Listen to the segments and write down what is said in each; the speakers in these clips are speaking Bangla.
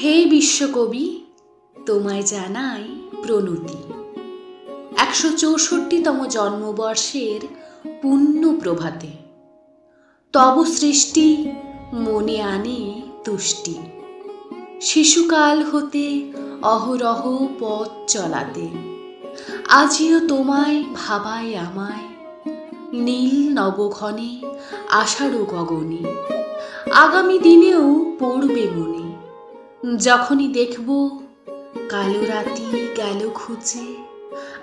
হে বিশ্বকবি, তোমায় জানাই প্রণতি। ১৬৪তম জন্মবর্ষের পুণ্য প্রভাতে তব সৃষ্টি মনে আনে তুষ্টি। শিশুকাল হতে অহরহ পথ চলাতে আজিও তোমায় ভাবায় আমায়। নীল নবঘনে আষাঢ় গগনে আগামী দিনেও পড়বে মনে। যখনই দেখব কালো রাতি গেল ঘুচে,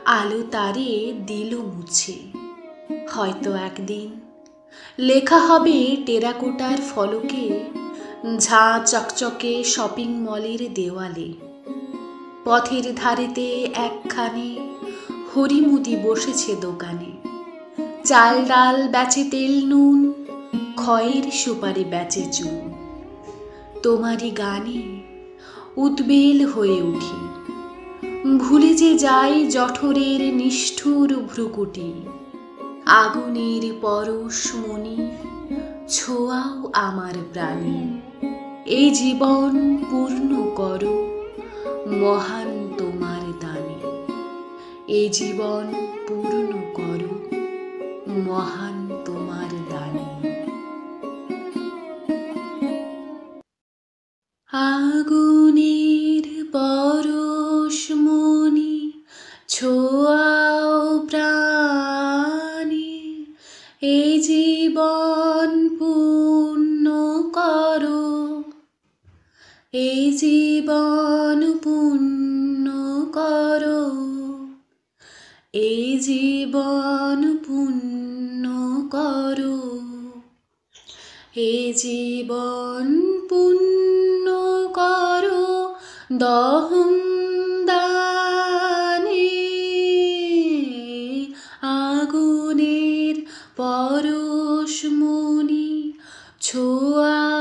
আলো তারে দিল মুছে। হয়তো একদিন লেখা হবে টেরাকোটার ফলকে ঝাঁ চকচকে শপিং মলের দেওয়ালে। পথের ধারেতে একখানে হরিমুদি বসেছে দোকানে। চাল ডাল বেচে তেল নুন, খয়ের সুপারি বেচে চুন। তোমারই গানে উদ্বেল হয়ে উঠি, ভুলে যে যাই জঠরের নিষ্ঠুর ভ্রুকুটি। আগুনের পরশ মনি ছোঁয়াও আমার প্রাণে। এই জীবন পূর্ণ করো মহান তোমার দানে। এই জীবন পূর্ণ করো মহান তোমার দানে। আগুনের পরশ মনি ছোঁয়াও প্রাণে। এই জীবন পূর্ণ করো, এই জীবন পূর্ণ করো, এই জীবন পূর্ণ করো, এই জীবন পূর্ণ করো দহন দানে। আগুনের পরশ মনি ছোঁয়া